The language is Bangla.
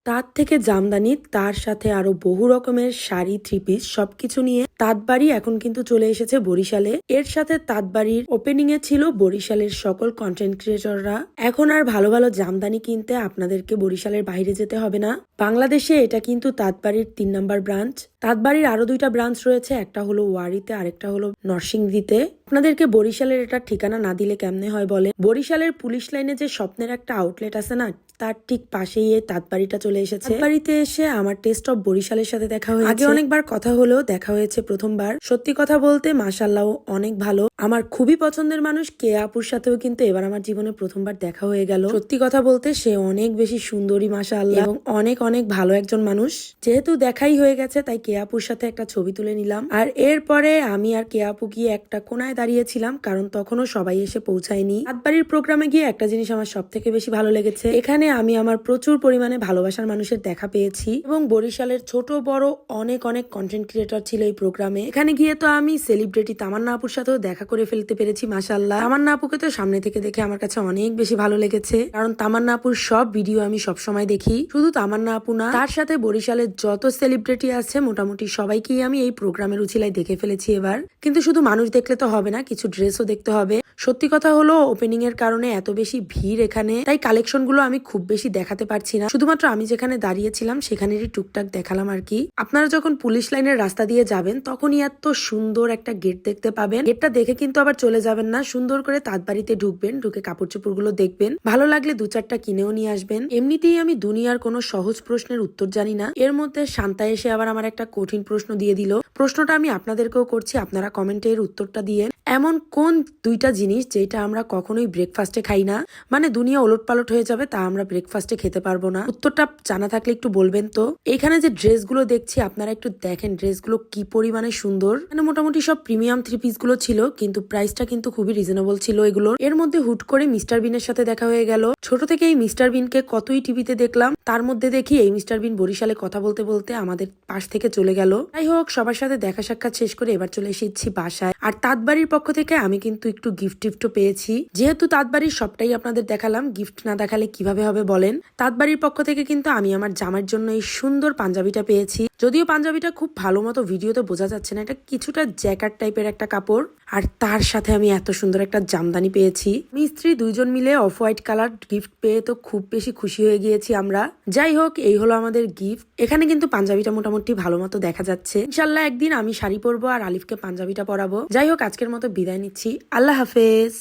তাঁত থেকে জামদানি, তার সাথে আরো বহু রকমের শাড়ি, থ্রি পিস সবকিছু নিয়ে তাঁতবাড়ি এখন কিন্তু চলে এসেছে বরিশালে। এর সাথে তাঁতবাড়ির ওপেনিং এ ছিল বরিশালের সকল কন্টেন্ট ক্রিয়েটররা। এখন আর ভালো ভালো জামদানি কিনতে আপনাদেরকে বরিশালের বাইরে যেতে হবে না। বাংলাদেশে এটা কিন্তু তাঁতবাড়ির 3 নাম্বার ব্রাঞ্চ। তাঁতবাড়ির আরো 2টা ব্রাঞ্চ রয়েছে, একটা হলো ওয়ারিতে, আরেকটা হলো নরসিংদীতে। আপনাদেরকে বরিশালের এটা ঠিকানা না দিলে কেমনে হয় বলে। বরিশালের পুলিশ লাইনে যে স্বপ্নের একটা আউটলেট আছে না, তার ঠিক পাশেই এই তাঁতবাড়িটা চলে এসেছে। তাঁতবাড়িতে এসে আমার টেস্ট অফ বরিশালের সাথে দেখা হয়েছে। আগে অনেকবার কথা হলেও দেখা হয়েছে প্রথমবার। সত্যি কথা বলতে মাশাআল্লাহ অনেক ভালো। আমার খুবই পছন্দের মানুষ কেয়া আপুর সাথেও কিন্তু এবার আমার জীবনে প্রথমবার দেখা হয়ে গেল। সত্যি কথা বলতে সে অনেক বেশি সুন্দরী মাশাআল্লাহ, এবং অনেক অনেক ভালো একজন মানুষ। যেহেতু দেখাই হয়ে গেছে তাই কেয়া আপুর সাথে একটা ছবি তুলে নিলাম। আর এরপরে আমি আর কেয়া আপু গিয়ে একটা কোনায় দাঁড়িয়েছিলাম, কারণ তখনও সবাই এসে পৌঁছায়নি। তাঁতবাড়ির প্রোগ্রামে গিয়ে একটা জিনিস আমার সব থেকে বেশি ভালো লেগেছে, এখানে আমি আমার প্রচুর পরিমাণে ভালোবাসার মানুষের দেখা পেয়েছি, এবং বরিশালের ছোট বড় অনেক অনেক কন্টেন্ট ক্রিয়েটর ছিল এই প্রোগ্রামে। এখানে গিয়ে তো আমি সেলিব্রিটি তামান্না আপুর সাথেও দেখা করে ফেলতে পেরেছি মাশাআল্লাহ। তামান্না আপুকে তো সামনে থেকে দেখে আমার কাছে অনেক বেশি ভালো লেগেছে, কারণ তামান্না আপুর সব ভিডিও আমি সবসময় দেখি। শুধু তামান্না আপু না, তার সাথে বরিশালের যত সেলিব্রিটি আছে মোটামুটি সবাইকেই আমি এই প্রোগ্রামের উছিলায় দেখে ফেলেছি এবার। কিন্তু শুধু মানুষ দেখলে তো হবে না, কিছু ড্রেসও দেখতে হবে। সত্যি কথা হলো ওপেনিং এর কারণে এত বেশি ভিড় এখানে, তাই কালেকশন গুলো আমি খুব বেশি দেখাতে পারছি না। শুধুমাত্র আমি যেখানে দাঁড়িয়েছিলাম সেখানেরই টুকটাক দেখালাম আর কি। আপনারা যখন পুলিশ লাইনের রাস্তা দিয়ে যাবেন তখনই এত সুন্দর একটা গেট দেখতে পাবেন। গেটটা দেখে কিন্তু আবার চলে যাবেন না, সুন্দর করে তাঁতবাড়িতে ঢুকবেন, ঢুকে কাপড় চোপড় গুলো দেখবেন, ভালো লাগলে 2-4টা কিনেও নিয়ে আসবেন। এমনিতেই আমি দুনিয়ার কোনো সহজ প্রশ্নের উত্তর জানি না, এর মধ্যে শান্তা এসে আবার আমার একটা কঠিন প্রশ্ন দিয়ে দিল। প্রশ্নটা আমি আপনাদেরকেও করছি, আপনারা কমেন্টে এর উত্তরটা দিয়ে। এমন কোন 2টা জিনিস যেটা আমরা কখনোই ব্রেকফাস্টে খাই না, মানে দুনিয়া ওলটপালট হয়ে যাবে তা আমরা ব্রেকফাস্টে খেতে পারবো না? উত্তরটা জানা থাকলে একটু বলবেন তো। এখানে যে ড্রেসগুলো দেখছি আপনারা একটু দেখেন, ড্রেসগুলো কি পরিমাণে সুন্দর। মানে মোটামুটি সব প্রিমিয়াম থ্রি পিস গুলো ছিল, কিন্তু প্রাইসটা কিন্তু খুবই রিজনেবল ছিল এগুলোর। এর মধ্যে হুট করে মিস্টার বিনের সাথে দেখা হয়ে গেল। ছোট থেকে এই মিস্টার বিনকে কতই টিভিতে দেখলাম, তার মধ্যে দেখি এই মিস্টার বিন বরিশালে কথা বলতে বলতে আমাদের পাশ থেকে চলে গেল। যাই হোক, সবার সাথে দেখা সাক্ষাৎ শেষ করে এবার চলে এসেছি বাসায়। আর তাঁতবাড়ির পক্ষ থেকে আমি কিন্তু একটু গিফটও পেয়েছি। যেহেতু তাঁতবাড়ির সবটাই আপনাদের দেখালাম, গিফট না দেখালে কিভাবে হবে বলেন। তাঁতবাড়ির পক্ষ থেকে কিন্তু আমি আমার জামার জন্য এই সুন্দর পাঞ্জাবিটা পেয়েছি। যদিও পাঞ্জাবিটা খুব ভালো মতো ভিডিওতে বোঝা যাচ্ছে না, এটা কিছুটা জ্যাকেট টাইপের একটা কাপড়। আর তার সাথে আমি এত সুন্দর একটা জামদানি পেয়েছি। স্ত্রী 2জন মিলে অফ হোয়াইট কালার গিফট পেয়ে তো খুব বেশি খুশি হয়ে গিয়েছি আমরা। যাই হোক, এই হলো আমাদের গিফট। এখানে কিন্তু পাঞ্জাবিটা মোটামুটি ভালো মতো দেখা যাচ্ছে। ইনশাল্লাহ একদিন আমি শাড়ি পরবো আর আলিফকে পাঞ্জাবিটা পরাবো। যাই হোক, আজকের মতো বিদায় নিচ্ছি। আল্লাহ হাফেজ।